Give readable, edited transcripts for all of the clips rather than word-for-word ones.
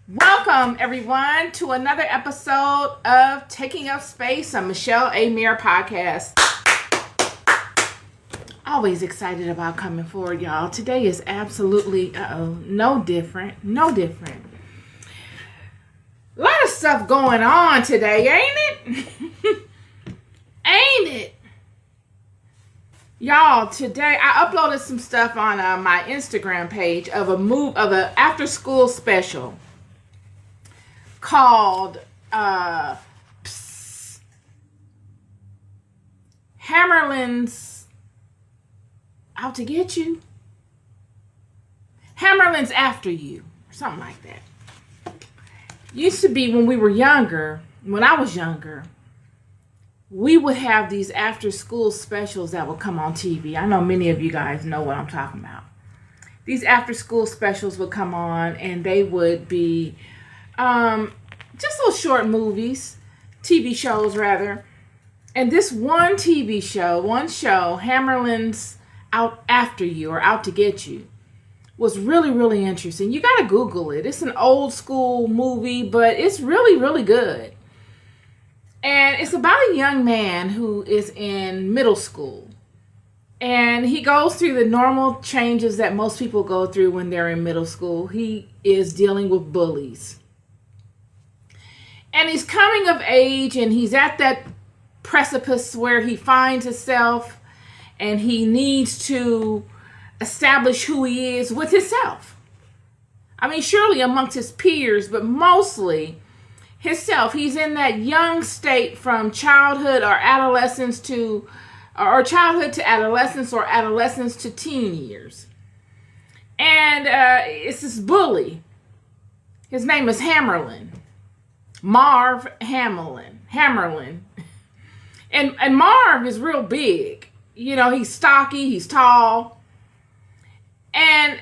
Welcome, everyone, to another episode of Taking Up Space on Michelle A. Mayer podcast. Always excited about coming forward, y'all. Today is absolutely no different. A lot of stuff going on today, ain't it? Ain't it? Y'all, today I uploaded some stuff on my Instagram page of an after school special called Hammerlin's Out to Get You. Hammerlin's After You, or something like that. Used to be when I was younger, we would have these after school specials that would come on TV. I know many of you guys know what I'm talking about. These after school specials would come on and they would be just little short movies, TV shows rather. And this one show, Hammerlin's Out After You or Out to Get You, was really, really interesting. You got to Google it. It's an old school movie, but it's really, really good. And it's about a young man who is in middle school. And he goes through the normal changes that most people go through when they're in middle school. He is dealing with bullies. And he's coming of age and he's at that precipice where he finds himself and he needs to establish who he is with himself. I mean, surely amongst his peers, but mostly himself. He's in that young state from childhood or adolescence to adolescence or adolescence to teen years. And it's this bully. His name is Hammerlin. Marv Hammerlin. And Marv is real big. You know, he's stocky, he's tall. And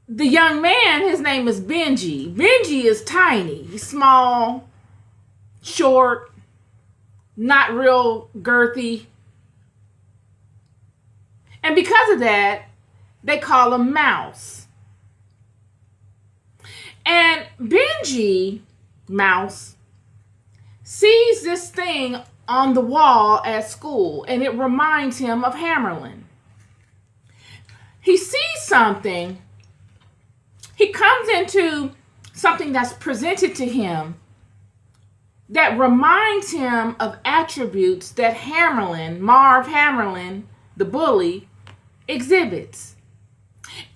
the young man, his name is Benji. Benji is tiny. He's small, short, not real girthy. And because of that, they call him Mouse. And Benji, Mouse, sees this thing on the wall at school, and it reminds him of Hammerlin. He sees something. He comes into something that's presented to him that reminds him of attributes that Marv Hammerlin, the bully, exhibits.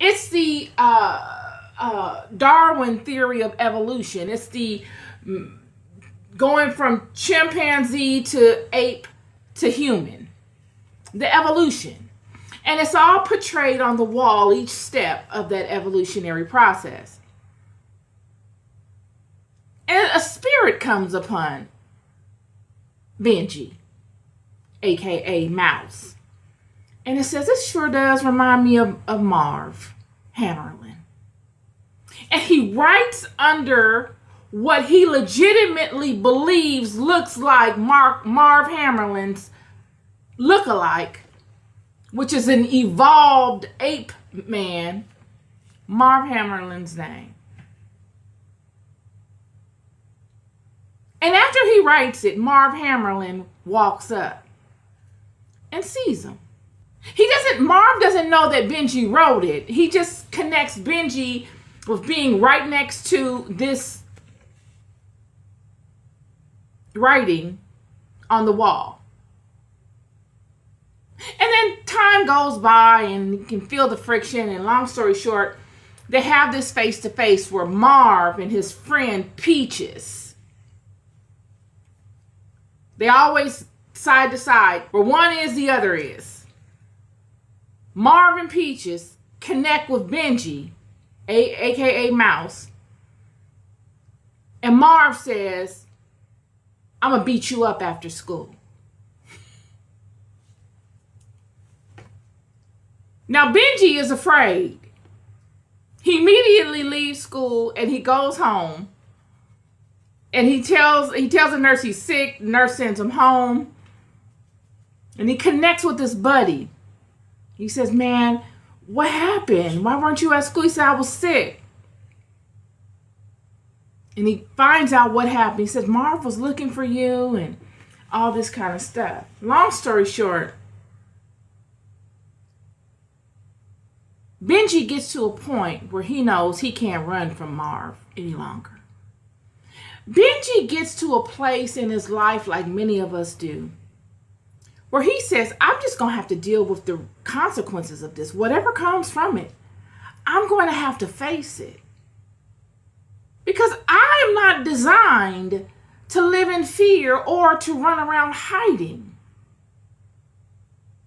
It's the Darwin theory of evolution. It's the going from chimpanzee to ape to human. The evolution. And it's all portrayed on the wall, each step of that evolutionary process. And a spirit comes upon Benji, aka Mouse. And it says, this sure does remind me of Marv Hammerlin. And he writes under what he legitimately believes looks like Marv Hammerlin's lookalike, which is an evolved ape man, Marv Hammerlin's name. And after he writes it, Marv Hammerlin walks up and sees him. Marv doesn't know that Benji wrote it. He just connects Benji with being right next to this writing on the wall. And then time goes by and you can feel the friction. And long story short, they have this face-to-face where Marv and his friend Peaches, they always side to side. Where one is, the other is. Marv and Peaches connect with Benji, aka Mouse. And Marv says, I'm going to beat you up after school. Now, Benji is afraid. He immediately leaves school and he goes home. And he tells the nurse he's sick. The nurse sends him home. And he connects with his buddy. He says, man, what happened? Why weren't you at school? He said, I was sick. And he finds out what happened. He says, Marv was looking for you and all this kind of stuff. Long story short, Benji gets to a point where he knows he can't run from Marv any longer. Benji gets to a place in his life, like many of us do, where he says, I'm just going to have to deal with the consequences of this. Whatever comes from it, I'm going to have to face it. Because I am not designed to live in fear or to run around hiding.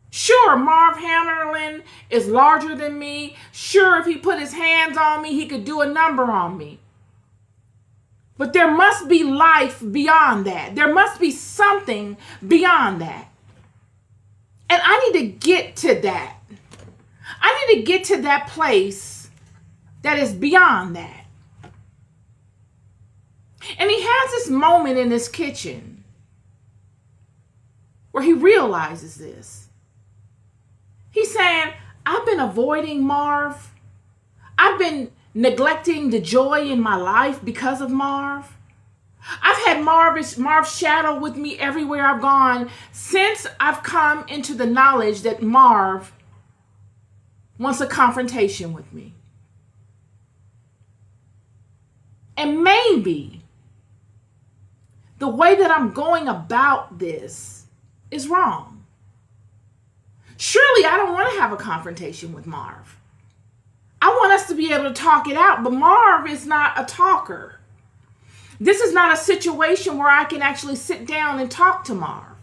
Sure, Marv Hammerlin is larger than me. Sure, if he put his hands on me, he could do a number on me. But there must be life beyond that. There must be something beyond that. And I need to get to that. I need to get to that place that is beyond that. And he has this moment in his kitchen where he realizes this. He's saying, I've been avoiding Marv. I've been neglecting the joy in my life because of Marv. I've had Marv's shadow with me everywhere I've gone since I've come into the knowledge that Marv wants a confrontation with me. And maybe the way that I'm going about this is wrong. Surely I don't want to have a confrontation with Marv. I want us to be able to talk it out, but Marv is not a talker. This is not a situation where I can actually sit down and talk to Marv.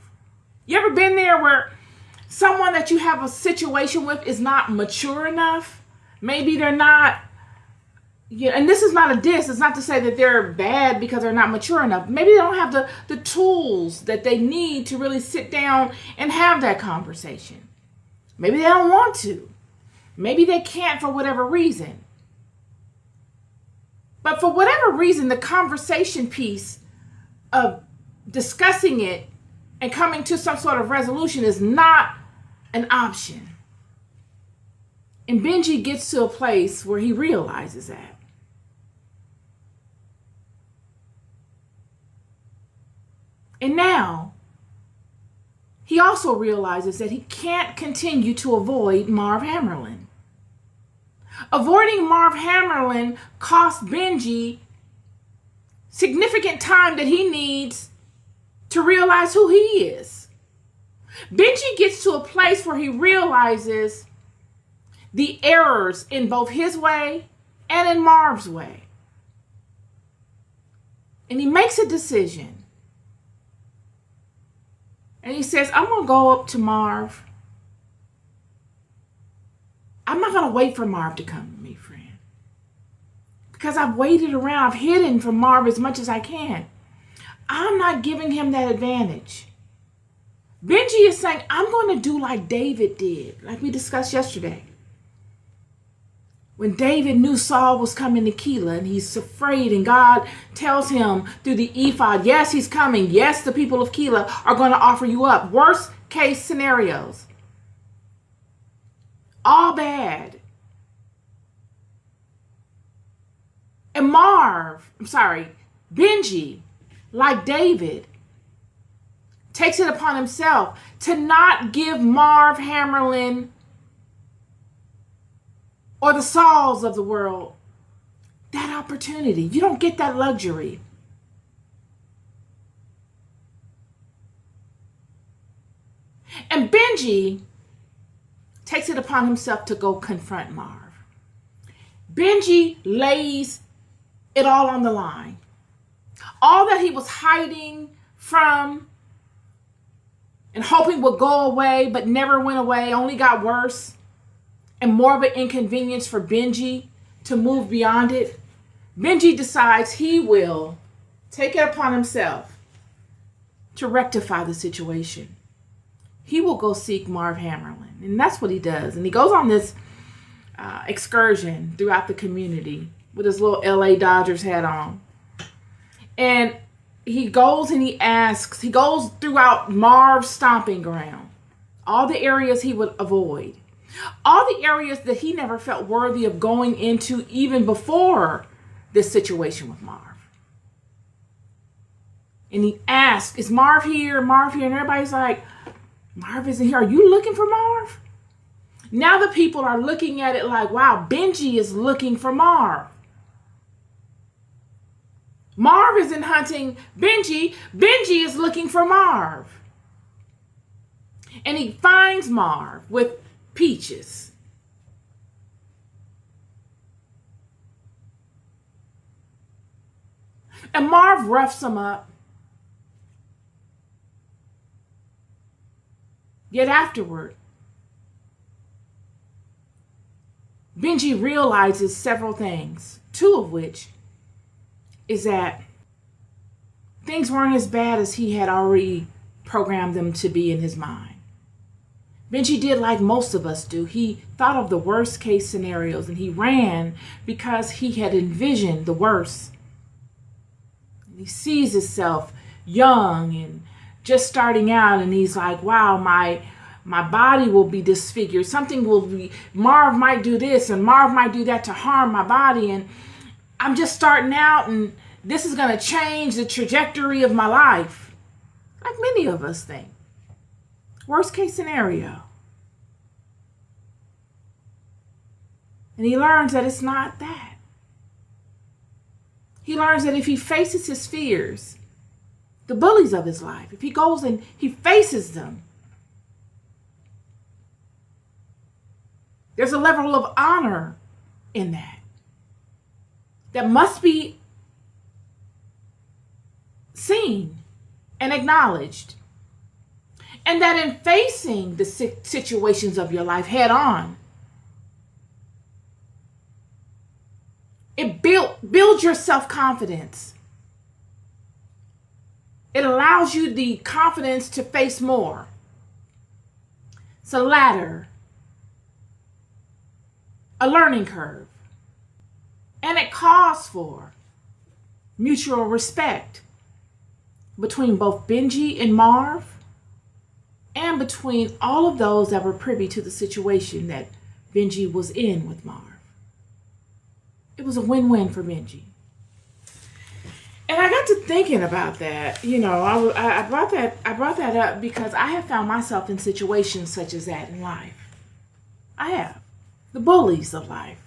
You ever been there where someone that you have a situation with is not mature enough? Maybe they're not, and this is not a diss. It's not to say that they're bad because they're not mature enough. Maybe they don't have the tools that they need to really sit down and have that conversation. Maybe they don't want to. Maybe they can't for whatever reason. But for whatever reason, the conversation piece of discussing it and coming to some sort of resolution is not an option. And Benji gets to a place where he realizes that. And now, he also realizes that he can't continue to avoid Marv Hammerlin. Avoiding Marv Hammerlin cost Benji significant time that he needs to realize who he is. Benji gets to a place where he realizes the errors in both his way and in Marv's way. And he makes a decision. And he says, I'm going to go up to Marv. I'm not going to wait for Marv to come to me, friend. Because I've waited around. I've hidden from Marv as much as I can. I'm not giving him that advantage. Benji is saying, I'm going to do like David did, like we discussed yesterday. When David knew Saul was coming to Keilah and he's afraid, and God tells him through the ephod, yes, he's coming. Yes, the people of Keilah are going to offer you up. Worst case scenarios. All bad. And Benji, like David, takes it upon himself to not give Marv Hammerlin or the Sauls of the world that opportunity. You don't get that luxury. And Benji takes it upon himself to go confront Marv. Benji lays it all on the line. All that he was hiding from and hoping would go away but never went away, only got worse and more of an inconvenience for Benji to move beyond it. Benji decides he will take it upon himself to rectify the situation. He will go seek Marv Hammerlin. And that's what he does. And he goes on this excursion throughout the community with his little LA Dodgers hat on. And he goes and he goes throughout Marv's stomping ground. All the areas he would avoid. All the areas that he never felt worthy of going into even before this situation with Marv. And he asked, is Marv here? Marv here? And everybody's like, Marv isn't here. Are you looking for Marv? Now the people are looking at it like, wow, Benji is looking for Marv. Marv isn't hunting Benji. Benji is looking for Marv. And he finds Marv with peaches. And Marv roughs him up. Yet afterward, Benji realizes several things, two of which is that things weren't as bad as he had already programmed them to be in his mind. Benji did like most of us do. He thought of the worst case scenarios and he ran because he had envisioned the worst. He sees himself young and just starting out, and he's like, wow, my body will be disfigured. Something will be, Marv might do this and Marv might do that to harm my body. And I'm just starting out and this is going to change the trajectory of my life. Like many of us think. Worst case scenario. And he learns that it's not that. He learns that if he faces his fears, the bullies of his life, if he goes and he faces them, there's a level of honor in that must be seen and acknowledged. And that in facing the situations of your life head on, it builds your self-confidence. It allows you the confidence to face more. It's a ladder, a learning curve, and it calls for mutual respect between both Benji and Marv, and between all of those that were privy to the situation that Benji was in with Marv. It was a win-win for Benji. And I got to thinking about that. You know, I brought that up because I have found myself in situations such as that in life. I have. The bullies of life.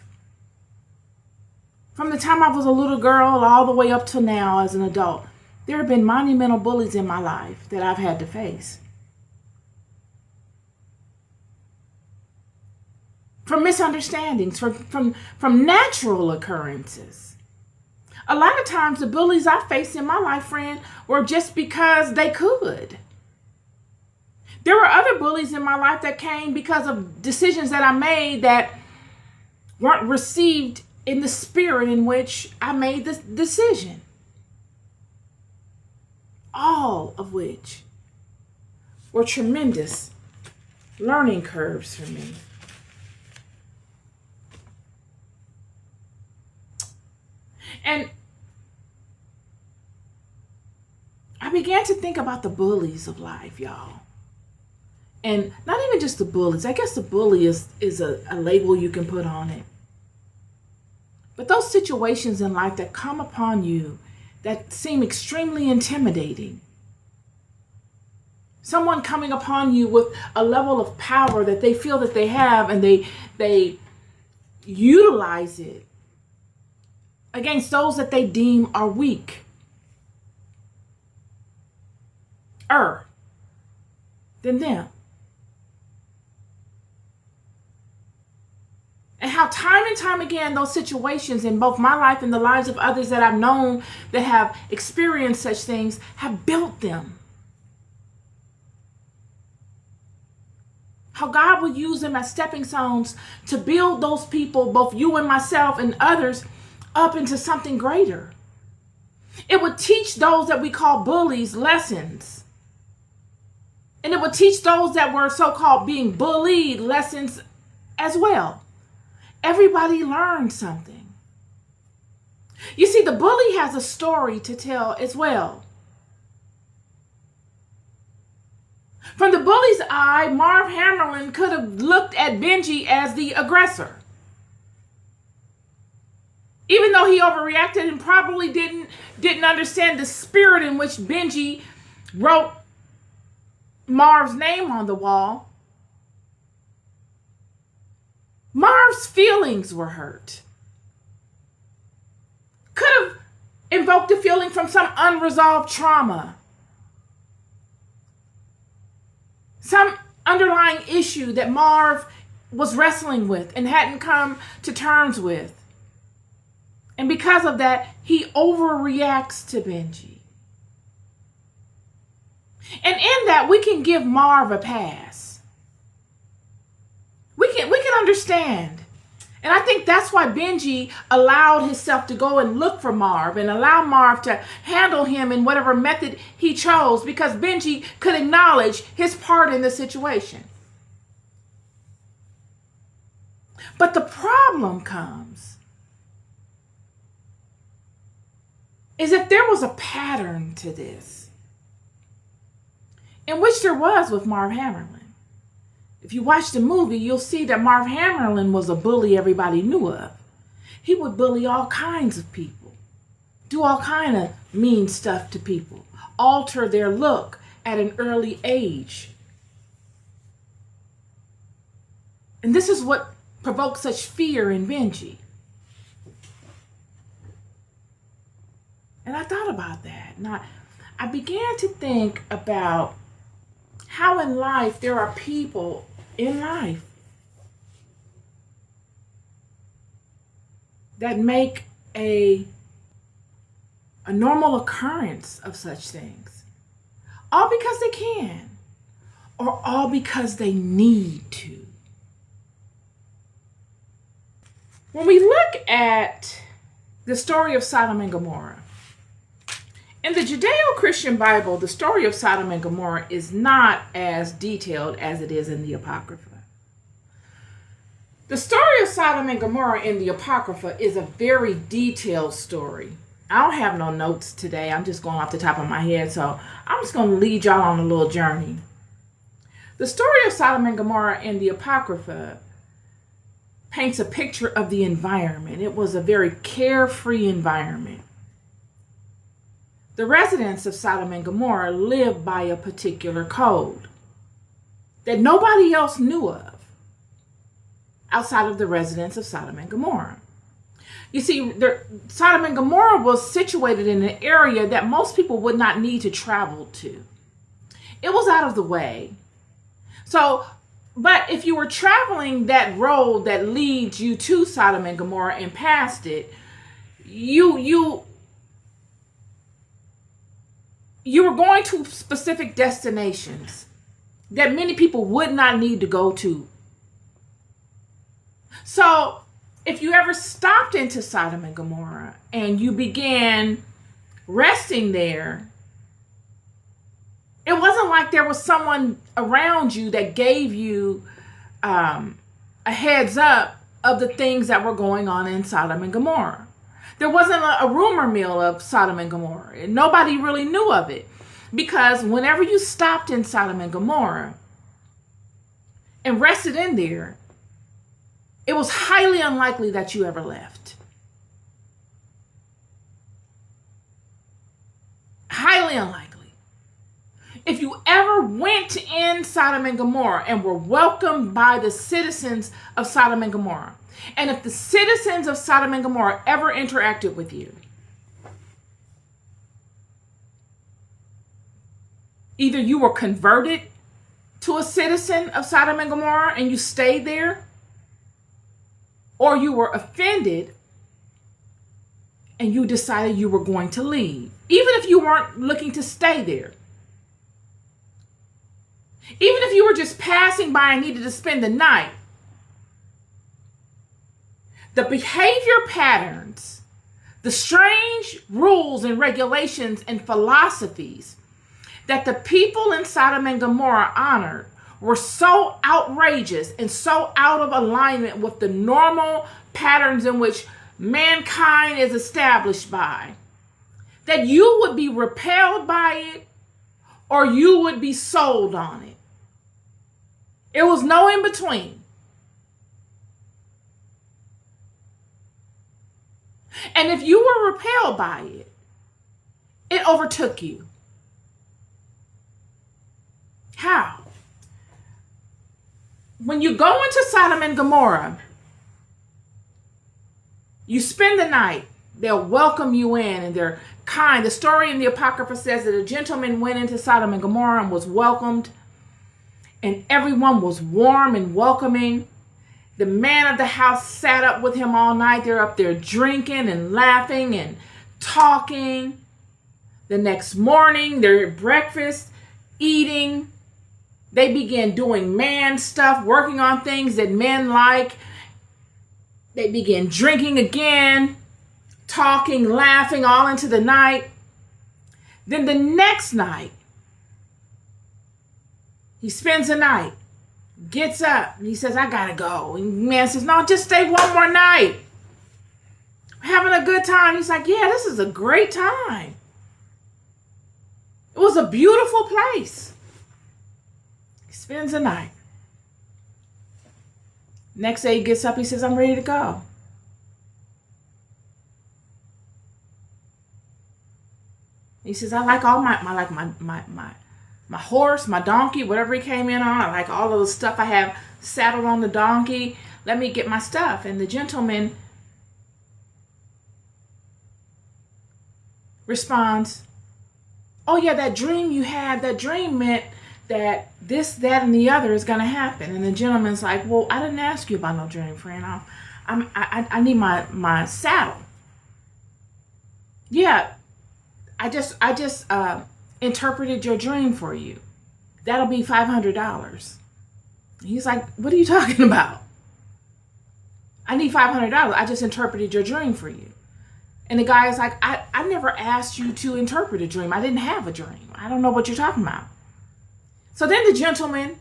From the time I was a little girl all the way up till now as an adult, there have been monumental bullies in my life that I've had to face. From misunderstandings, from natural occurrences. A lot of times the bullies I faced in my life, friend, were just because they could. There were other bullies in my life that came because of decisions that I made that weren't received in the spirit in which I made this decision. All of which were tremendous learning curves for me. And I began to think about the bullies of life, y'all. And not even just the bullies. I guess the bully is a label you can put on it. But those situations in life that come upon you that seem extremely intimidating. Someone coming upon you with a level of power that they feel that they have, and they utilize it against those that they deem are weak than them. And how time and time again those situations in both my life and the lives of others that I've known that have experienced such things have built them. How God will use them as stepping stones to build those people, both you and myself and others, up into something greater. It would teach those that we call bullies lessons. And it would teach those that were so-called being bullied lessons as well. Everybody learned something. You see, the bully has a story to tell as well. From the bully's eye, Marv Hammerlin could have looked at Benji as the aggressor. Even though he overreacted and probably didn't understand the spirit in which Benji wrote Marv's name on the wall, Marv's feelings were hurt. Could have invoked a feeling from some unresolved trauma, some underlying issue that Marv was wrestling with and hadn't come to terms with. And because of that, he overreacts to Benji. And in that, we can give Marv a pass. We can understand. And I think that's why Benji allowed himself to go and look for Marv and allow Marv to handle him in whatever method he chose, because Benji could acknowledge his part in the situation. But the problem comes is if there was a pattern to this, in which there was with Marv Hammerlin. If you watch the movie, you'll see that Marv Hammerlin was a bully everybody knew of. He would bully all kinds of people, do all kind of mean stuff to people, alter their look at an early age. And this is what provoked such fear in Benji. And I thought about that. And I began to think about how in life there are people in life that make a normal occurrence of such things, all because they can, or all because they need to. When we look at the story of Sodom and Gommorrah, in the Judeo-Christian Bible, the story of Sodom and Gommorrah is not as detailed as it is in the Apocrypha. The story of Sodom and Gomorrah in the Apocrypha is a very detailed story. I don't have no notes today. I'm just going off the top of my head, so I'm just going to lead y'all on a little journey. The story of Sodom and Gomorrah in the Apocrypha paints a picture of the environment. It was a very carefree environment. The residents of Sodom and Gomorrah lived by a particular code that nobody else knew of outside of the residents of Sodom and Gomorrah. You see, Sodom and Gomorrah was situated in an area that most people would not need to travel to. It was out of the way. But if you were traveling that road that leads you to Sodom and Gomorrah and past it, you were going to specific destinations that many people would not need to go to. So if you ever stopped into Sodom and Gomorrah and you began resting there, it wasn't like there was someone around you that gave you a heads up of the things that were going on in Sodom and Gomorrah. There wasn't a rumor mill of Sodom and Gomorrah. Nobody really knew of it, because whenever you stopped in Sodom and Gomorrah and rested in there, it was highly unlikely that you ever left. Highly unlikely. If you ever went in Sodom and Gomorrah and were welcomed by the citizens of Sodom and Gomorrah, and if the citizens of Sodom and Gomorrah ever interacted with you, either you were converted to a citizen of Sodom and Gomorrah and you stayed there, or you were offended and you decided you were going to leave, even if you weren't looking to stay there. Even if you were just passing by and needed to spend the night, the behavior patterns, the strange rules and regulations and philosophies that the people in Sodom and Gomorrah honored were so outrageous and so out of alignment with the normal patterns in which mankind is established by, that you would be repelled by it or you would be sold on it. It was no in between. And if you were repelled by it, it overtook you. How? When you go into Sodom and Gommorrah, you spend the night. They'll welcome you in and they're kind. The story in the Apocrypha says that a gentleman went into Sodom and Gomorrah and was welcomed, and everyone was warm and welcoming. The man of the house sat up with him all night. They're up there drinking and laughing and talking. The next morning, they're at breakfast, eating. They begin doing man stuff, working on things that men like. They begin drinking again, talking, laughing all into the night. Then the next night, he spends the night, gets up, and he says, I gotta go. And the man says, no, just stay one more night. We're having a good time. He's like, yeah, this is a great time. It was a beautiful place. He spends the night. Next day he gets up, he says, I'm ready to go. He says, I like all my horse, my donkey, whatever he came in on. I like all of the stuff I have saddled on the donkey. Let me get my stuff. And the gentleman responds, oh yeah, that dream you had, that dream meant that this, that, and the other is going to happen. And the gentleman's like, well, I didn't ask you about no dream, friend. I need my saddle. Yeah, I just interpreted your dream for you. That'll be $500. He's like, what are you talking about? I need $500. I just interpreted your dream for you. And the guy is like, I never asked you to interpret a dream. I didn't have a dream. I don't know what you're talking about. So then the gentleman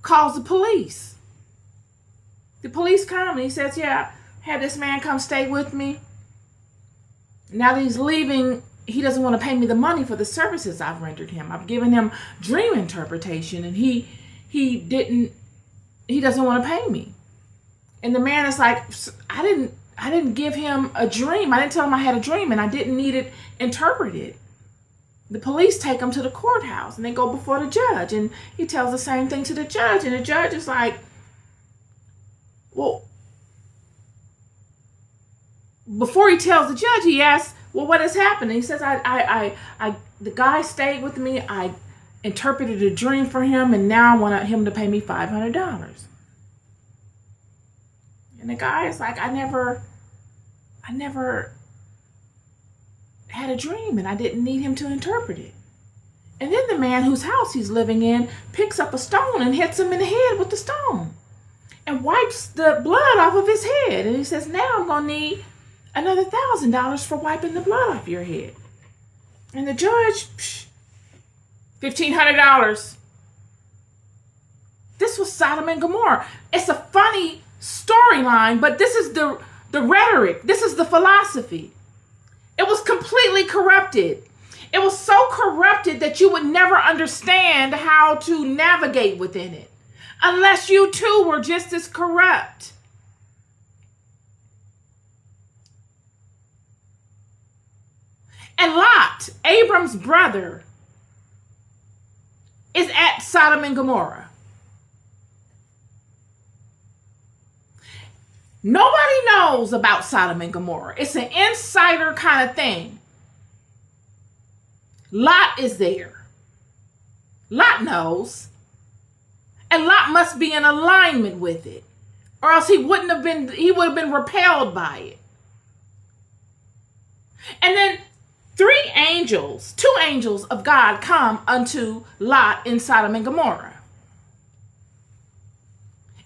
calls the police. The police come and he says, yeah, I had this man come stay with me. Now that he's leaving, he doesn't want to pay me the money for the services I've rendered him. I've given him dream interpretation and he doesn't want to pay me. And the man is like, I didn't give him a dream. I didn't tell him I had a dream and I didn't need it interpreted. The police take him to the courthouse and they go before the judge and he tells the same thing to the judge. And the judge is like, well, before he tells the judge, he asks, well, what has happened? And he says, the guy stayed with me. I interpreted a dream for him and now I want him to pay me $500. And the guy is like, I never had a dream and I didn't need him to interpret it. And then the man whose house he's living in picks up a stone and hits him in the head with the stone and wipes the blood off of his head. And he says, now I'm going to need another $1,000 for wiping the blood off your head. And the judge, $1,500. This was Sodom and Gomorrah. It's a funny storyline, but this is the rhetoric. This is the philosophy. It was completely corrupted. It was so corrupted that you would never understand how to navigate within it unless you too were just as corrupt. And Lot, Abram's brother, is at Sodom and Gomorrah. Nobody knows about Sodom and Gomorrah. It's an insider kind of thing. Lot is there. Lot knows. And Lot must be in alignment with it. Or else he would have been repelled by it. And then two angels of God come unto Lot in Sodom and Gomorrah.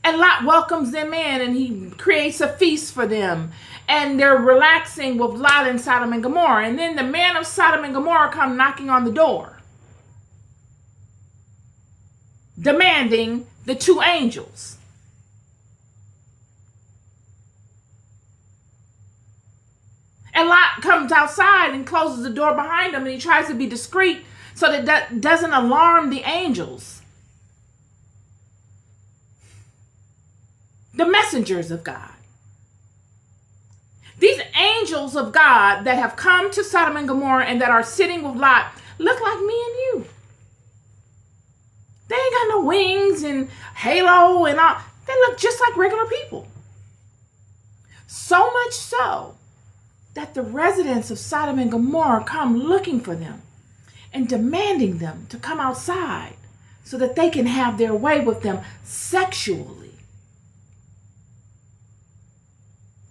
And Lot welcomes them in and he creates a feast for them. And they're relaxing with Lot in Sodom and Gomorrah. And then the man of Sodom and Gomorrah come knocking on the door, demanding the two angels. And Lot comes outside and closes the door behind him and he tries to be discreet so that doesn't alarm the angels, the messengers of God. These angels of God that have come to Sodom and Gommorrah and that are sitting with Lot look like me and you. They ain't got no wings and halo and all. They look just like regular people. So much so that the residents of Sodom and Gomorrah come looking for them and demanding them to come outside so that they can have their way with them sexually.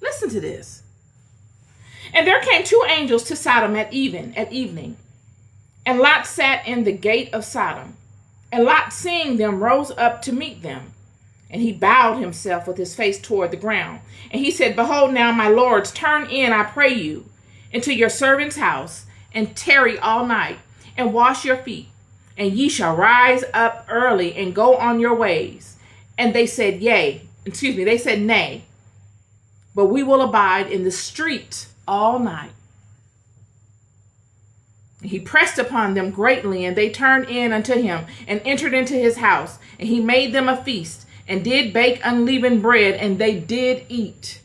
Listen to this. And there came two angels to Sodom at evening, and Lot sat in the gate of Sodom. And Lot, seeing them, rose up to meet them. And he bowed himself with his face toward the ground. And he said, Behold now, my lords, turn in, I pray you, into your servant's house, and tarry all night, and wash your feet. And ye shall rise up early, and go on your ways. And they said, they said, Nay, but we will abide in the street all night. He pressed upon them greatly, and they turned in unto him, and entered into his house. And he made them a feast, and did bake unleavened bread, and they did eat.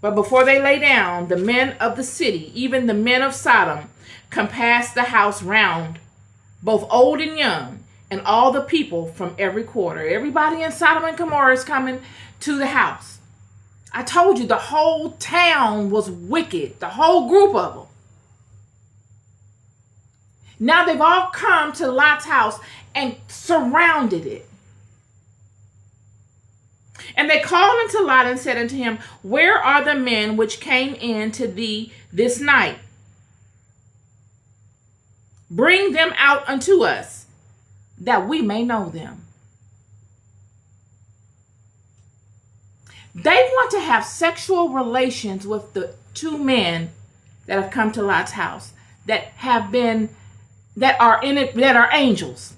But before they lay down, the men of the city, even the men of Sodom, compassed the house round, both old and young, and all the people from every quarter. Everybody in Sodom and Gomorrah is coming to the house. I told you the whole town was wicked, the whole group of them. Now they've all come to Lot's house and surrounded it. And they called unto Lot and said unto him, Where are the men which came in to thee this night? Bring them out unto us, that we may know them. They want to have sexual relations with the two men that have come to Lot's house, that are angels.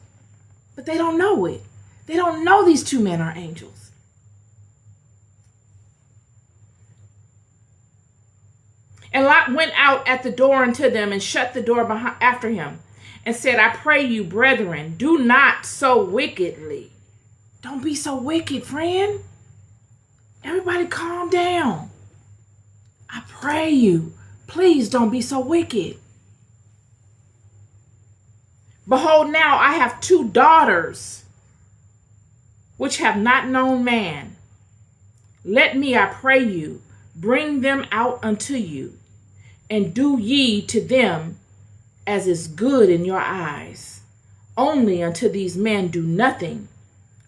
But they don't know it. They don't know these two men are angels. And Lot went out at the door unto them, and shut the door after him, and said, I pray you, brethren, do not so wickedly. Don't be so wicked, friend. Everybody calm down. I pray you, please don't be so wicked. Behold, now I have two daughters, which have not known man. Let me, I pray you, bring them out unto you, and do ye to them as is good in your eyes. Only unto these men do nothing,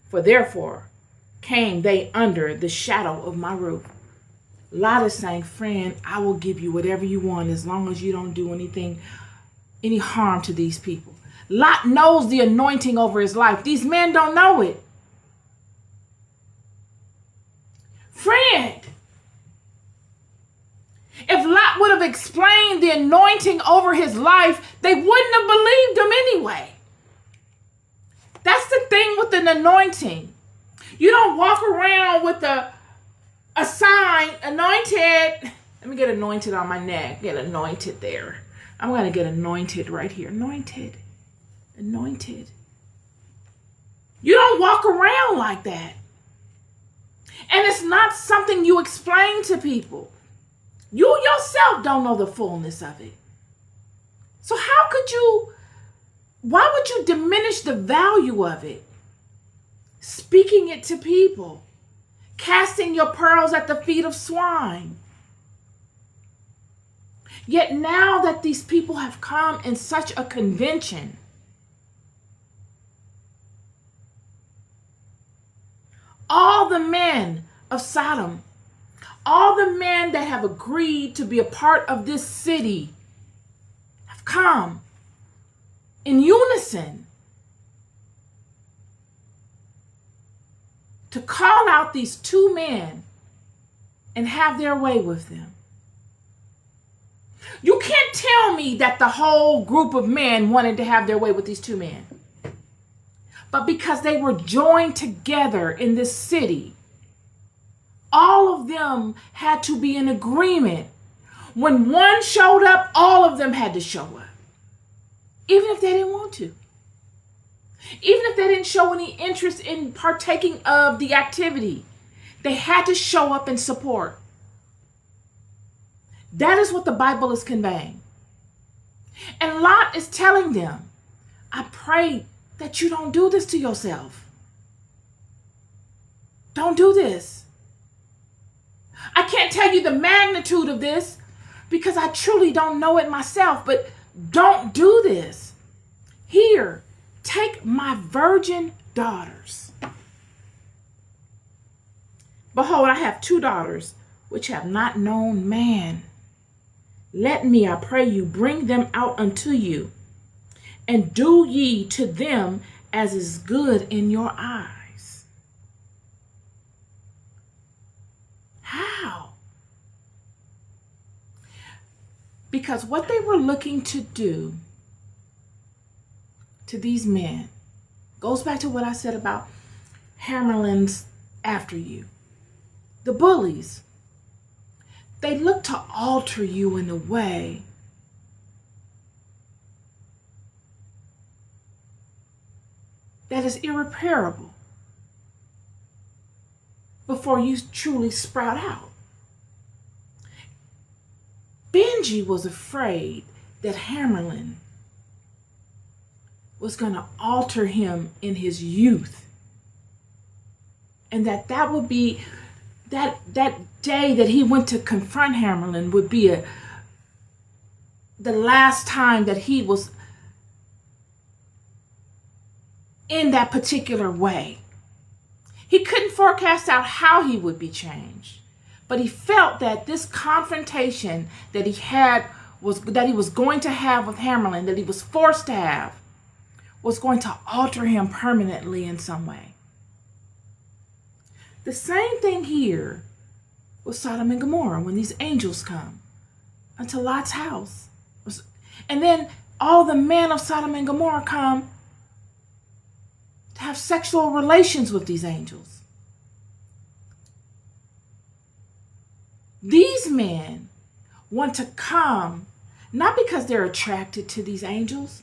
for therefore came they under the shadow of my roof. Lot is saying, friend, I will give you whatever you want as long as you don't do any harm to these people. Lot knows the anointing over his life. These men don't know it. Friend, if Lot would have explained the anointing over his life, they wouldn't have believed him anyway. That's the thing with an anointing. You don't walk around with a sign, anointed. Let me get anointed on my neck. Get anointed there. I'm going to get anointed right here. Anointed. Anointed. You don't walk around like that. And it's not something you explain to people. You yourself don't know the fullness of it. So why would you diminish the value of it? Speaking it to people. Casting your pearls at the feet of swine. Yet now that these people have come in such a convention, all the men of Sodom, all the men that have agreed to be a part of this city have come in unison to call out these two men and have their way with them. You can't tell me that the whole group of men wanted to have their way with these two men. But because they were joined together in this city, all of them had to be in agreement. When one showed up, all of them had to show up. Even if they didn't want to. Even if they didn't show any interest in partaking of the activity, they had to show up and support. That is what the Bible is conveying. And Lot is telling them, I pray that you don't do this to yourself. Don't do this. I can't tell you the magnitude of this because I truly don't know it myself, but don't do this. Here, take my virgin daughters. Behold, I have 2 daughters which have not known man. Let me, I pray you, bring them out unto you, and do ye to them as is good in your eyes. How? Because what they were looking to do to these men goes back to what I said about Hammerlin's after you. The bullies. They look to alter you in a way that is irreparable before you truly sprout out. Benji was afraid that Hammerlin was going to alter him in his youth, and that would be that day that he went to confront Hammerlin would be the last time that he was in that particular way. He couldn't forecast out how he would be changed, but he felt that this confrontation that he was going to have with Hammerlin, that he was forced to have, was going to alter him permanently in some way. The same thing here with Sodom and Gommorrah when these angels come unto Lot's house. And then all the men of Sodom and Gommorrah come to have sexual relations with these angels. These men want to come not because they're attracted to these angels.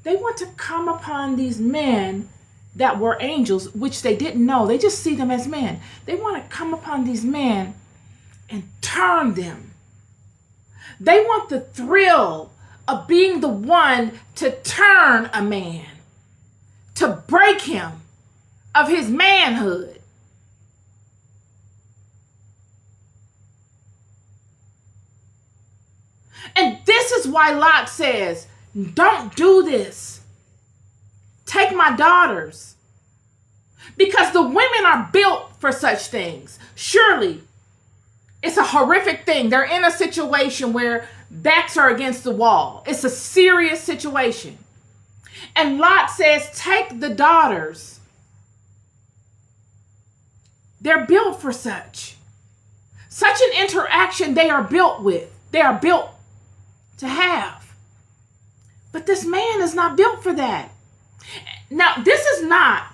They want to come upon these men that were angels, which they didn't know. They just see them as men. They want to come upon these men and turn them. They want the thrill of being the one to turn a man, to break him of his manhood. And this is why Lot says, don't do this. Take my daughters. Because the women are built for such things. Surely, it's a horrific thing. They're in a situation where backs are against the wall. It's a serious situation. And Lot says, take the daughters. They're built for such. Such an interaction they are built with. They are built to have. But this man is not built for that. Now, this is not,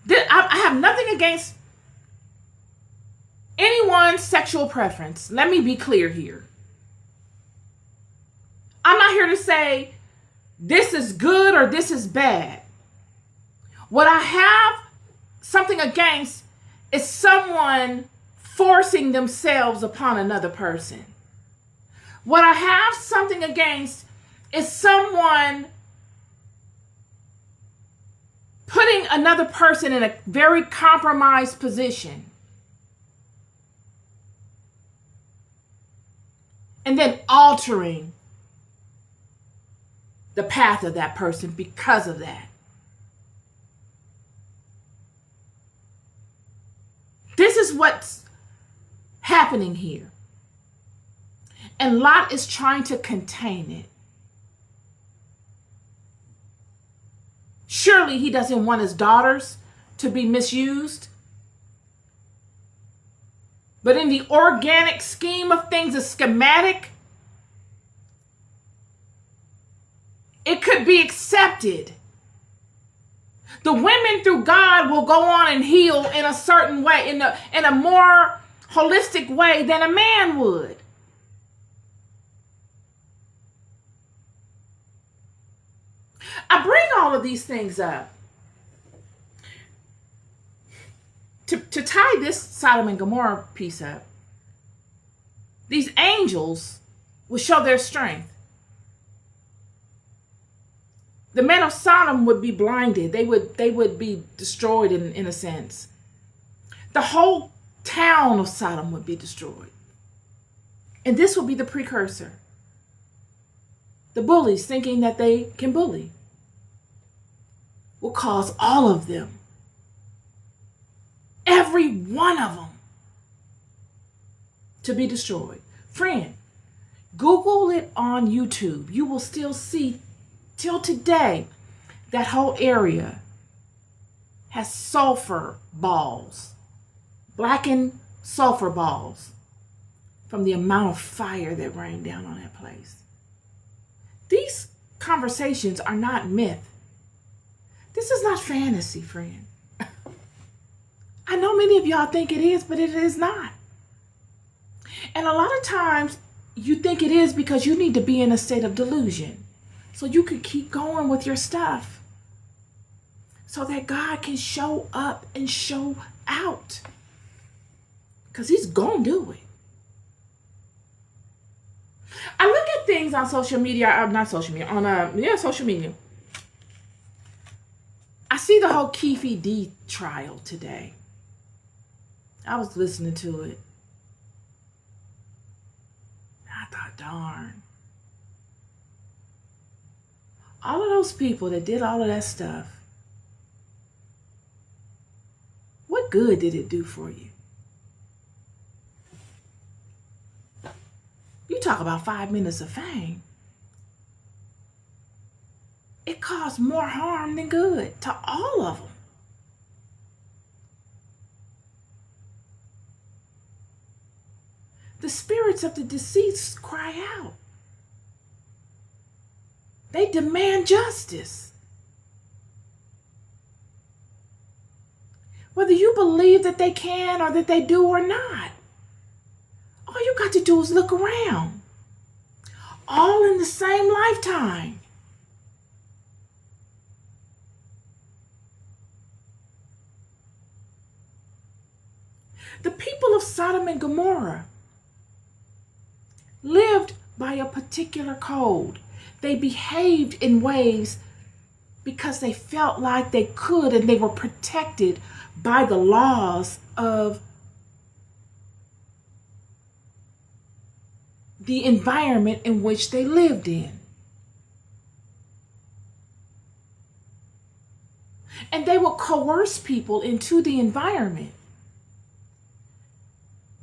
I have nothing against anyone's sexual preference. Let me be clear here. I'm not here to say this is good or this is bad. What I have something against is someone forcing themselves upon another person. What I have something against is someone putting another person in a very compromised position and then altering the path of that person because of that. This is what's happening here. And Lot is trying to contain it. Surely he doesn't want his daughters to be misused. But in the organic scheme of things, a schematic, it could be accepted. The women through God will go on and heal in a certain way, in a more holistic way than a man would. I bring all of these things up to tie this Sodom and Gomorrah piece up, These angels would show their strength. The men of Sodom would be blinded. They would be destroyed in a sense. The whole town of Sodom would be destroyed. And this will be the precursor. The bullies, thinking that they can bully, will cause all of them, every one of them, to be destroyed. Friend, Google it on YouTube. You will still see, till today, that whole area has sulfur balls, blackened sulfur balls, from the amount of fire that rained down on that place. These conversations are not myth. This is not fantasy, friend. I know many of y'all think it is, but it is not. And a lot of times you think it is because you need to be in a state of delusion so you can keep going with your stuff, so that God can show up and show out, because he's gonna do it. I look at things on social media, social media. I see the whole Keefe D trial today. I was listening to it. I thought, darn. All of those people that did all of that stuff, what good did it do for you? You talk about 5 minutes of fame. It caused more harm than good to all of them. The spirits of the deceased cry out. They demand justice. Whether you believe that they can or that they do or not, all you got to do is look around. All in the same lifetime. The people of Sodom and Gommorrah lived by a particular code. They behaved in ways because they felt like they could, and they were protected by the laws of the environment in which they lived in. And they would coerce people into the environment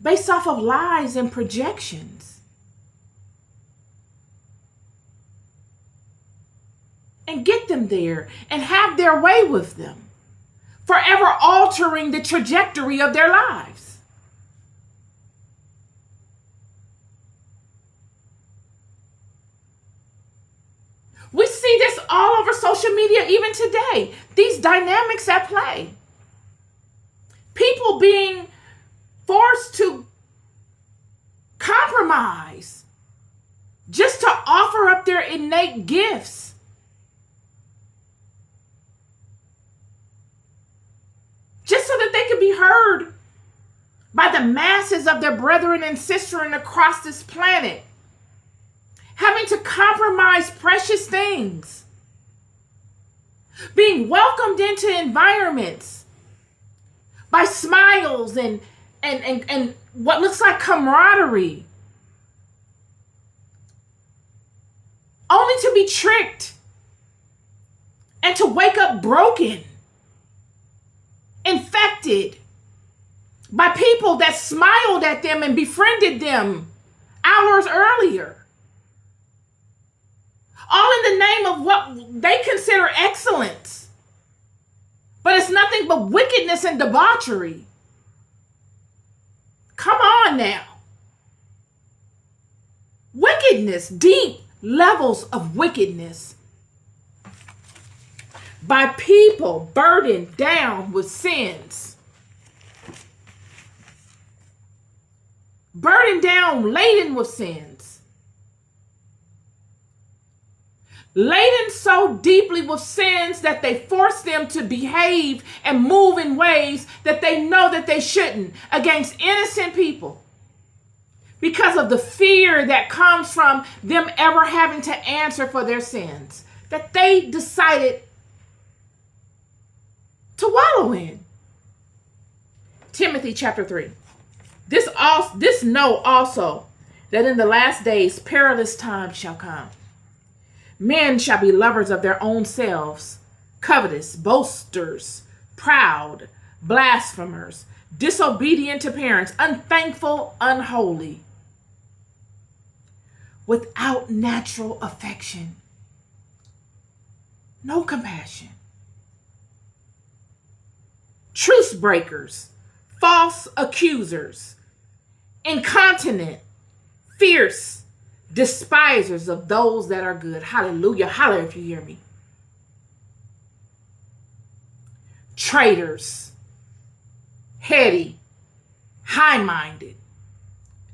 based off of lies and projections, and get them there and have their way with them, forever altering the trajectory of their lives. We see this all over social media even today. These dynamics at play. People being forced to compromise just to offer up their innate gifts. Just so that they could be heard by the masses of their brethren and sisters across this planet. Having to compromise precious things. Being welcomed into environments by smiles and what looks like camaraderie. Only to be tricked and to wake up broken, infected by people that smiled at them and befriended them hours earlier. All in the name of what they consider excellence. But it's nothing but wickedness and debauchery. Come on now. Wickedness, deep levels of wickedness. By people burdened down with sins. Burdened down, laden with sins. Laden so deeply with sins that they force them to behave and move in ways that they know that they shouldn't, against innocent people. because of the fear that comes from them ever having to answer for their sins that they decided to wallow in. Timothy chapter 3. This know also that in the last days perilous times shall come. Men shall be lovers of their own selves, covetous, boasters, proud, blasphemers, disobedient to parents, unthankful, unholy, without natural affection, no compassion, truce breakers, false accusers, incontinent, fierce, despisers of those that are good. Hallelujah. Holler if you hear me. Traitors, heady, high-minded,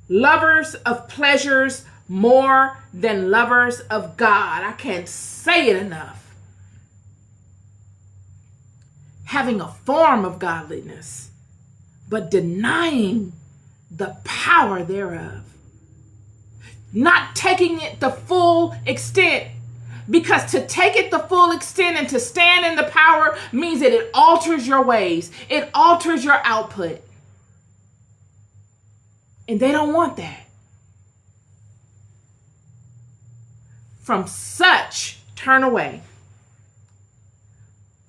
lovers of pleasures more than lovers of God. I can't say it enough. Having a form of godliness, but denying the power thereof. Not taking it the full extent, because to take it the full extent and to stand in the power means that it alters your ways. It alters your output. And they don't want that. From such turn away.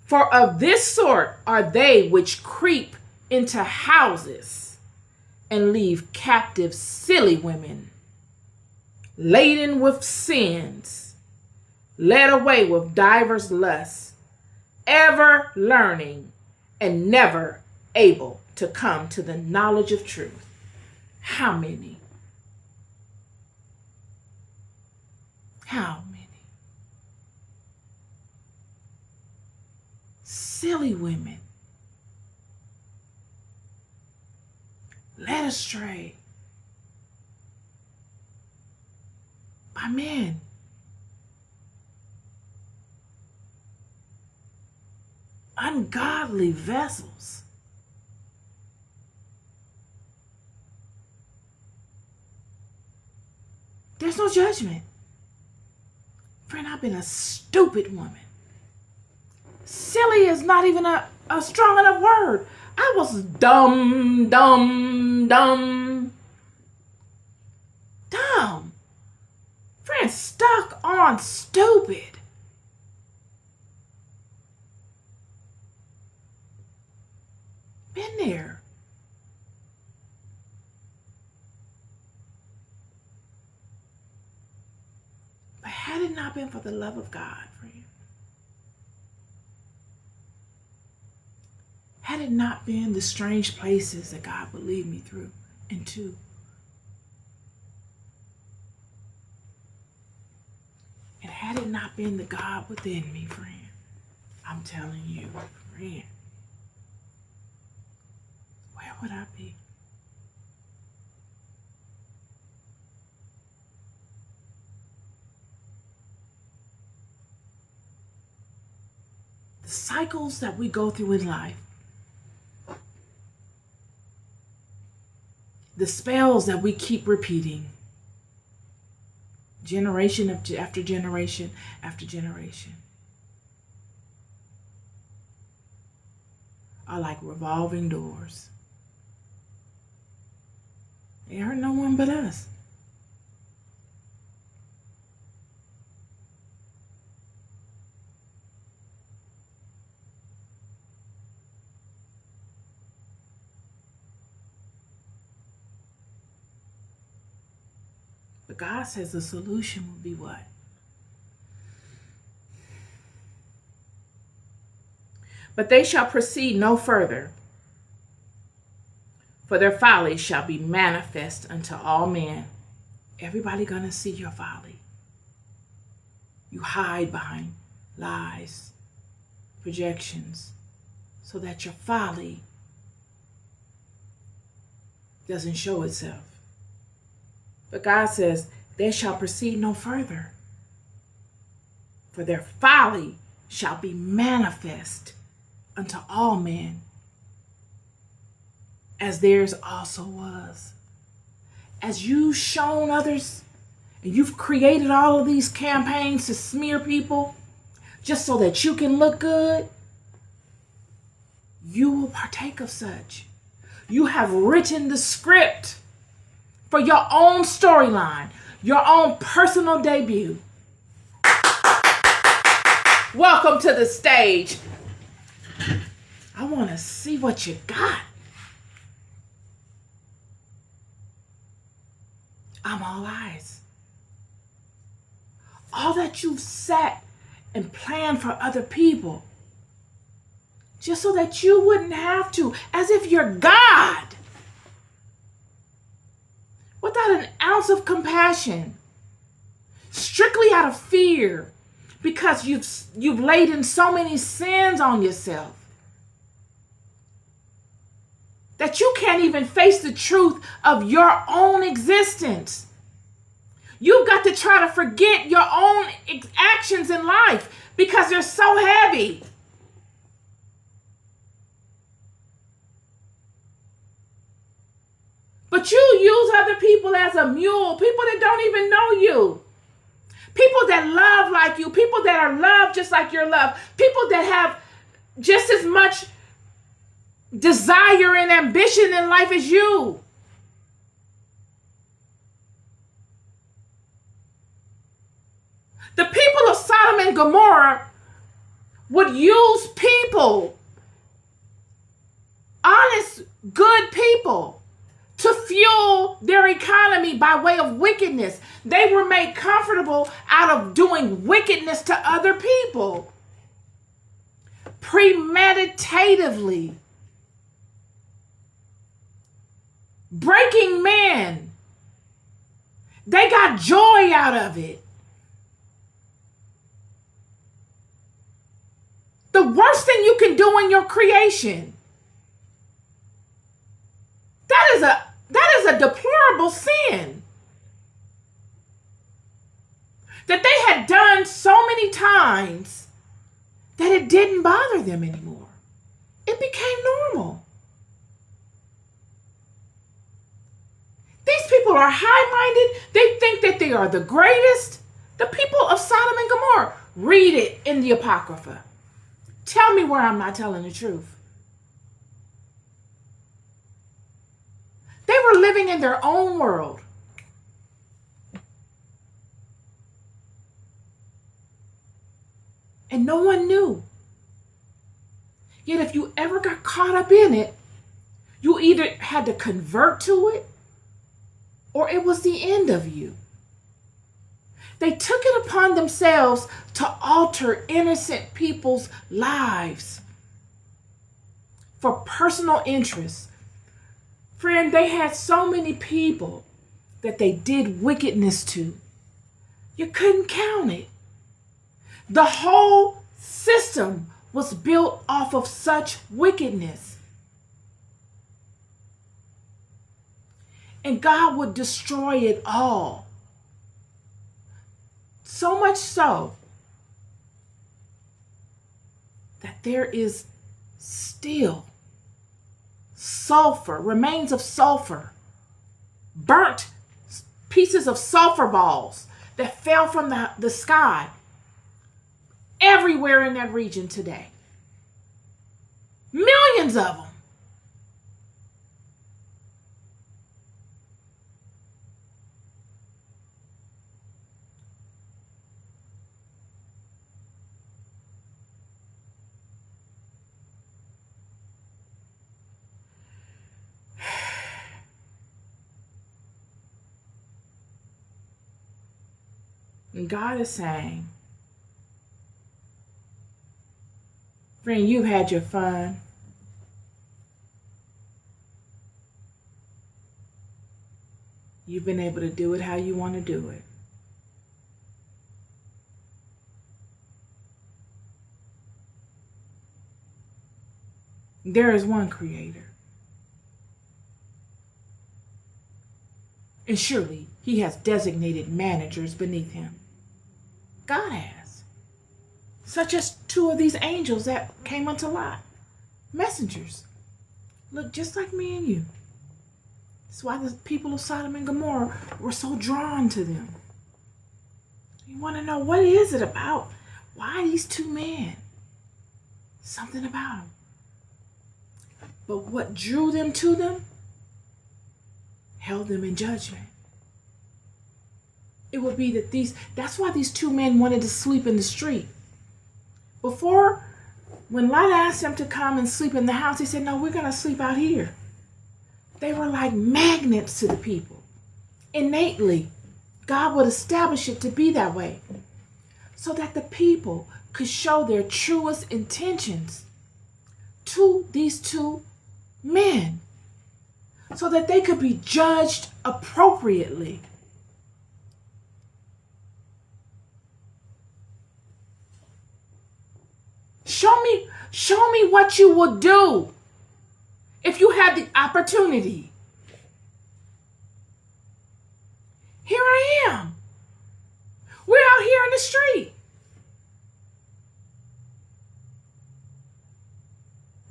For of this sort are they which creep into houses and leave captive silly women, laden with sins, led away with divers lusts, ever learning and never able to come to the knowledge of truth. How many? How many? Silly women, led astray by men. Ungodly vessels. There's no judgment. Friend, I've been a stupid woman. Silly is not even a strong enough word. I was dumb. Friend, stuck on stupid. Been there. But had it not been for the love of God, friend, had it not been the strange places that God would lead me through and to, and had it not been the God within me, friend, I'm telling you, friend, where would I be? The cycles that we go through in life, the spells that we keep repeating, generation after generation after generation, are like revolving doors. They hurt no one but us. But God says the solution will be what? But they shall proceed no further, for their folly shall be manifest unto all men. Everybody gonna see your folly. You hide behind lies, projections, so that your folly doesn't show itself. But God says, they shall proceed no further, for their folly shall be manifest unto all men, as theirs also was. as you've shown others, and you've created all of these campaigns to smear people just so that you can look good, you will partake of such. You have written the script for your own storyline, your own personal debut. Welcome to the stage. I want to see what you got. I'm all eyes. All that you've set and planned for other people, just so that you wouldn't have to, as if you're God, without an ounce of compassion, strictly out of fear, because you've laid in so many sins on yourself that you can't even face the truth of your own existence. You've got to try to forget your own actions in life because they're so heavy. But you use other people as a mule, people that don't even know you. People that love like you, people that are loved just like you're loved, people that have just as much desire and ambition in life as you. The people of Sodom and Gommorrah would use people, honest, good people, to fuel their economy by way of wickedness. They were made comfortable out of doing wickedness to other people, premeditatively, breaking men. They got joy out of it. The worst thing you can do in your creation. That is a deplorable sin that they had done so many times that it didn't bother them anymore. It became normal. These people are high-minded. They think that they are the greatest. The people of Sodom and Gommorrah. Read it in the Apocrypha. Tell me where I'm not telling the truth. They were living in their own world. And no one knew. Yet if you ever got caught up in it, you either had to convert to it or it was the end of you. They took it upon themselves to alter innocent people's lives for personal interests. Friend, they had so many people that they did wickedness to. You couldn't count it. The whole system was built off of such wickedness. And God would destroy it all. So much so that there is still sulfur, remains of sulfur, burnt pieces of sulfur balls that fell from the sky everywhere in that region today. Millions of them. And God is saying, friend, you've had your fun. You've been able to do it how you want to do it. There is one creator. And surely he has designated managers beneath him. God has. Such as two of these angels that came unto Lot. Messengers. Look just like me and you. That's why the people of Sodom and Gommorrah were so drawn to them. You want to know, what is it about? Why these two men? Something about them. But what drew them to them held them in judgment. It would be that that's why these two men wanted to sleep in the street. Before, when Lot asked them to come and sleep in the house, he said, no, we're going to sleep out here. They were like magnets to the people. Innately, God would establish it to be that way, so that the people could show their truest intentions to these two men, so that they could be judged appropriately. Show me what you would do if you had the opportunity. Here I am. We're out here in the street.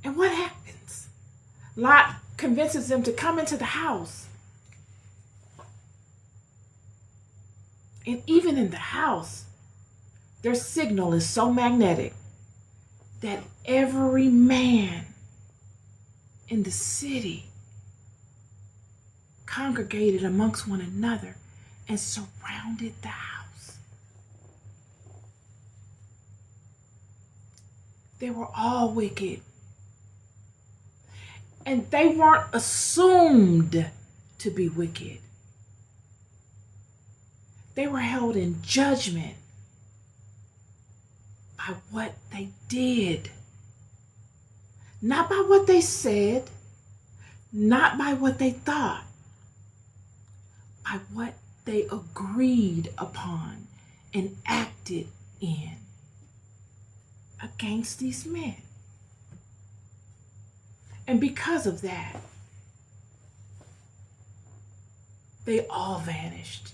And what happens? Lot convinces them to come into the house. And even in the house, their signal is so magnetic that every man in the city congregated amongst one another and surrounded the house. They were all wicked. And they weren't assumed to be wicked. They were held in judgment by what they did. Not by what they said, not by what they thought, by what they agreed upon and acted in against these men. And because of that, they all vanished.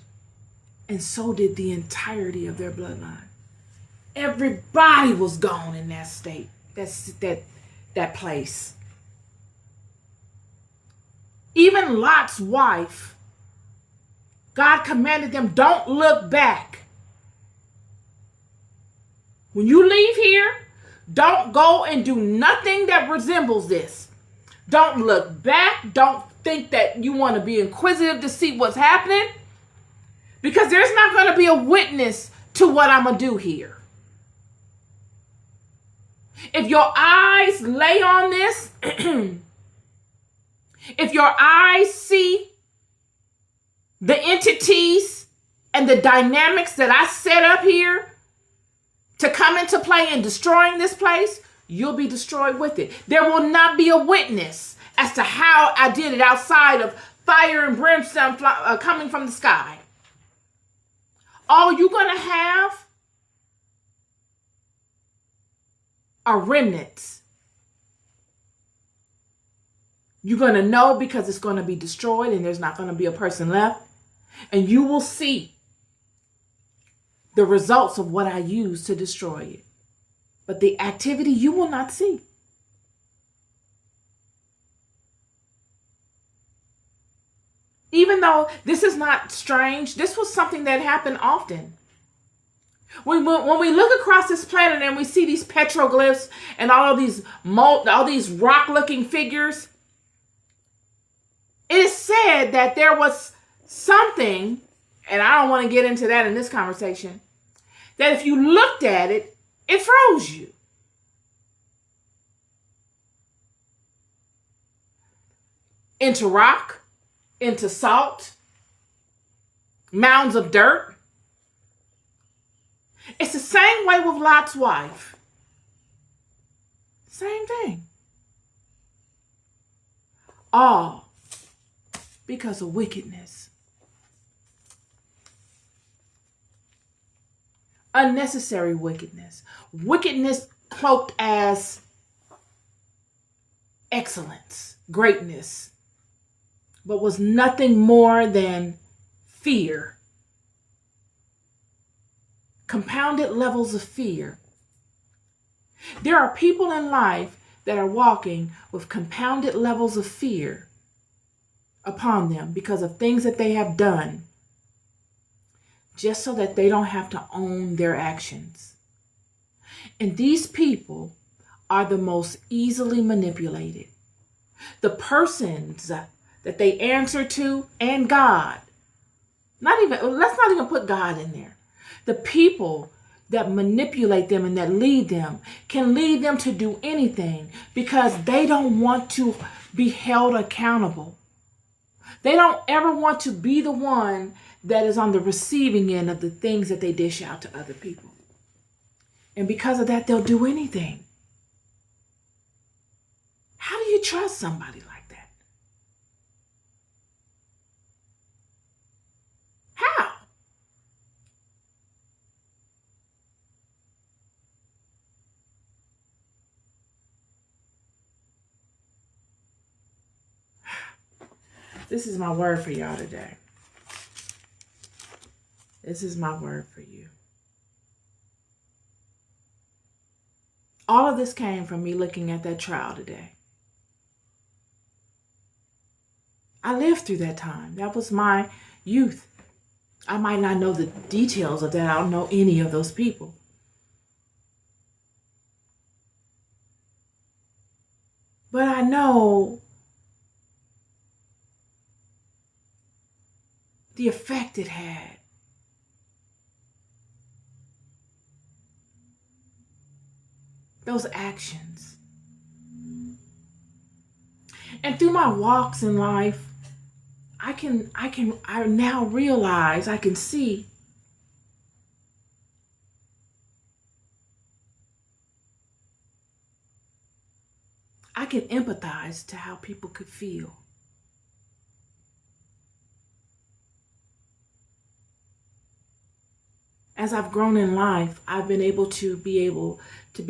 And so did the entirety of their bloodline. Everybody was gone in that state, that place. Even Lot's wife, God commanded them, don't look back. When you leave here, don't go and do nothing that resembles this. Don't look back. Don't think that you want to be inquisitive to see what's happening, because there's not going to be a witness to what I'm going to do here. If your eyes lay on this, if your eyes see the entities and the dynamics that I set up here to come into play in destroying this place, you'll be destroyed with it. There will not be a witness as to how I did it outside of fire and brimstone coming from the sky. All you're going to have are remnants. You're going to know because it's going to be destroyed and there's not going to be a person left. And you will see the results of what I use to destroy it. But the activity you will not see. Even though this is not strange, this was something that happened often. When we look across this planet and we see these petroglyphs and all these rock-looking figures, it is said that there was something, and I don't want to get into that in this conversation, that if you looked at it, it froze you. Into rock, into salt, mounds of dirt. It's the same way with Lot's wife. Same thing. All because of wickedness. Unnecessary wickedness. Wickedness cloaked as excellence, greatness, but was nothing more than fear. Compounded levels of fear. There are people in life that are walking with compounded levels of fear upon them because of things that they have done, just so that they don't have to own their actions. And these people are the most easily manipulated. The persons that they answer to, and God, let's not even put God in there. The people that manipulate them and that lead them can lead them to do anything because they don't want to be held accountable. They don't ever want to be the one that is on the receiving end of the things that they dish out to other people. And because of that, they'll do anything. How do you trust somebody like that? How? This is my word for y'all today. This is my word for you. All of this came from me looking at that trial today. I lived through that time. That was my youth. I might not know the details of that. I don't know any of those people. But I know the effect it had. Those actions. And through my walks in life, I now realize, I can see I can empathize to how people could feel. As I've grown in life, I've been able to be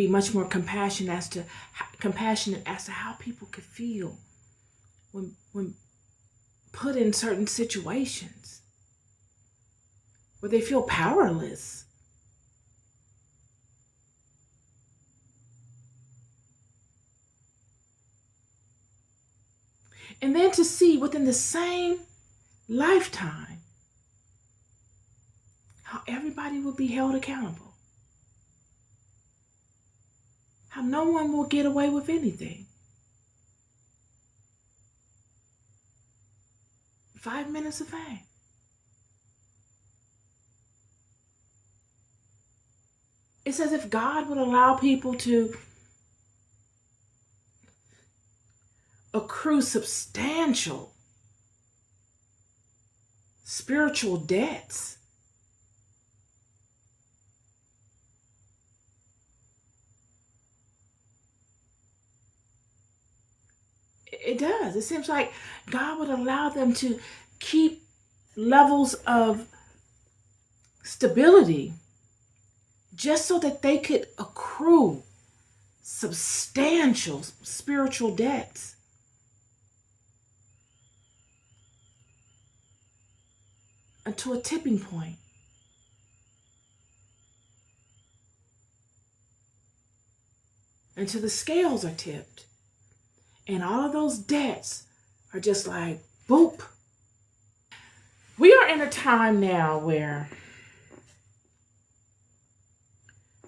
much more compassionate as to how people could feel when put in certain situations where they feel powerless. And then to see within the same lifetime how everybody will be held accountable. How no one will get away with anything. 5 minutes of fame. It's as if God would allow people to accrue substantial spiritual debts. It does. It seems like God would allow them to keep levels of stability just so that they could accrue substantial spiritual debts. To a tipping point. Until the scales are tipped. And all of those debts are just like, boop. We are in a time now where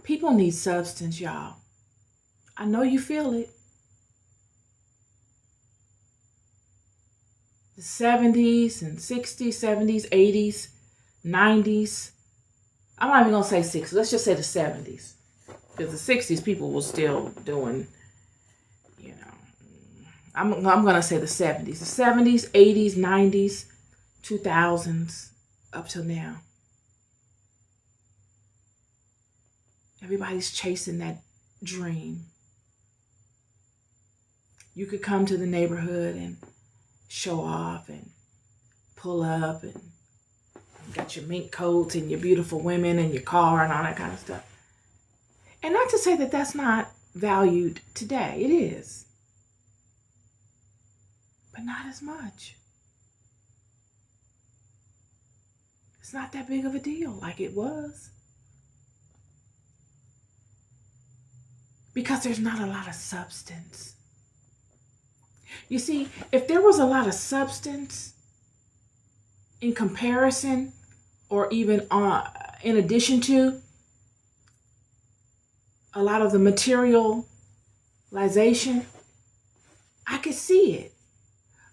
people need substance, y'all. I know you feel it. The 70s and 60s, 70s, 80s, 90s. I'm not even going to say 60s. Let's just say the 70s. Because the 60s, people were still doing, I'm going to say the 70s. The 70s, 80s, 90s, 2000s, up till now. Everybody's chasing that dream. You could come to the neighborhood and show off and pull up and you got your mink coats and your beautiful women and your car and all that kind of stuff. And not to say that that's not valued today. It is. But not as much. It's not that big of a deal like it was. Because there's not a lot of substance. You see, if there was a lot of substance in comparison or even in addition to a lot of the materialization, I could see it.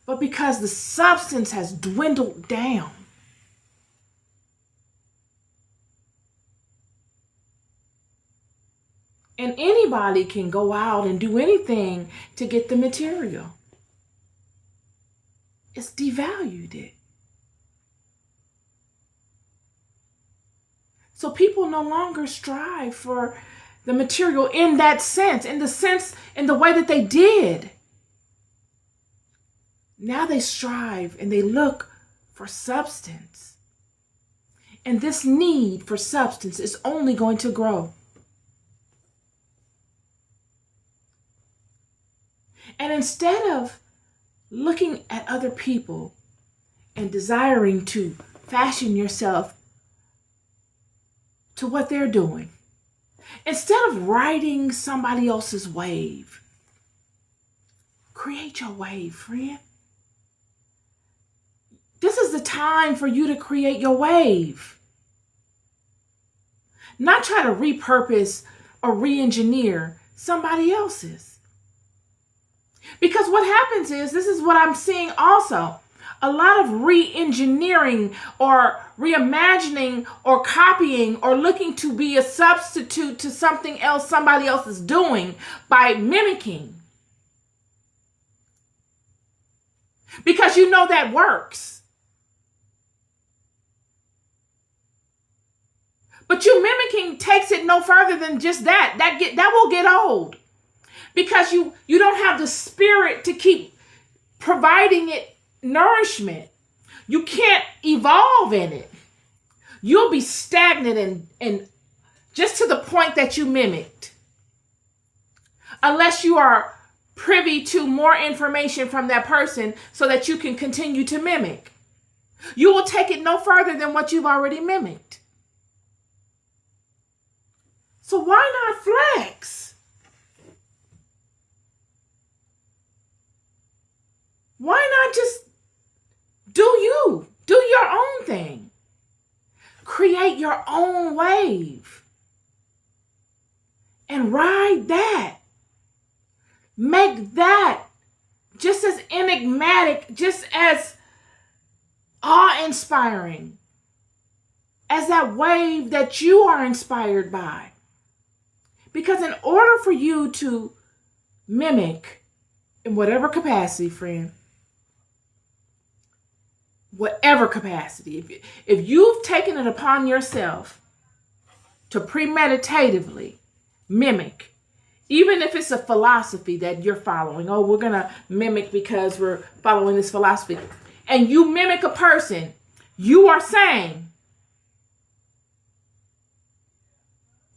But because the substance has dwindled down, and anybody can go out and do anything to get the material, it's devalued it. So people no longer strive for the material in that sense, in the way that they did. Now they strive and they look for substance. And this need for substance is only going to grow. And instead of looking at other people and desiring to fashion yourself to what they're doing, instead of riding somebody else's wave, create your wave, friend. This is the time for you to create your wave. Not try to repurpose or re-engineer somebody else's. Because what happens is, this is what I'm seeing also, a lot of re-engineering or reimagining or copying or looking to be a substitute to something else somebody else is doing by mimicking. Because you know that works. But you mimicking takes it no further than just that. That will get old. Because you don't have the spirit to keep providing it nourishment. You can't evolve in it. You'll be stagnant and just to the point that you mimicked. Unless you are privy to more information from that person so that you can continue to mimic. You will take it no further than what you've already mimicked. So why not flex? Why not just do you? Do your own thing. Create your own wave. And ride that. Make that just as enigmatic, just as awe-inspiring as that wave that you are inspired by. Because in order for you to mimic in whatever capacity, friend, whatever capacity, if you've taken it upon yourself to premeditatively mimic, even if it's a philosophy that you're following, oh, we're going to mimic because we're following this philosophy, and you mimic a person, you are saying,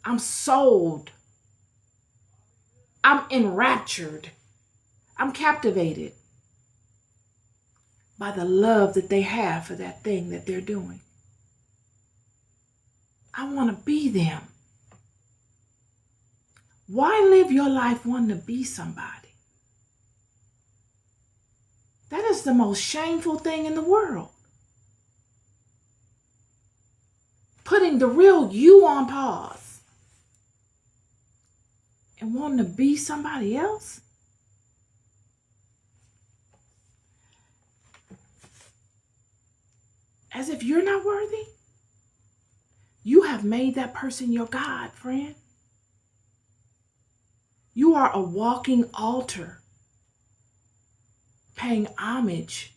I'm sold, I'm enraptured, I'm captivated by the love that they have for that thing that they're doing. I want to be them. Why live your life wanting to be somebody? That is the most shameful thing in the world. Putting the real you on pause and wanting to be somebody else. As if you're not worthy. You have made that person your God, friend. You are a walking altar, paying homage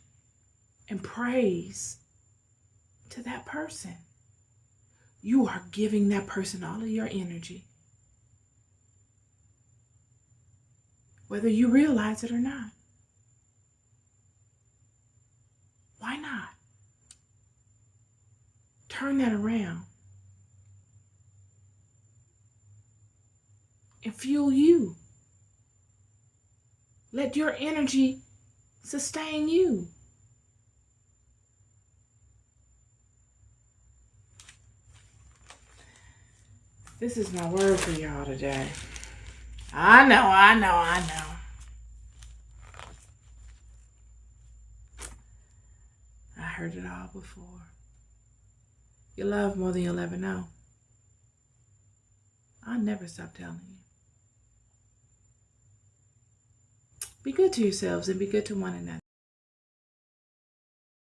and praise to that person. You are giving that person all of your energy, whether you realize it or not. Why not? Turn that around and fuel you. Let your energy sustain you. This is my word for y'all today. I know. heard it all before. You love more than you'll ever know. I'll never stop telling you. Be good to yourselves and be good to one another.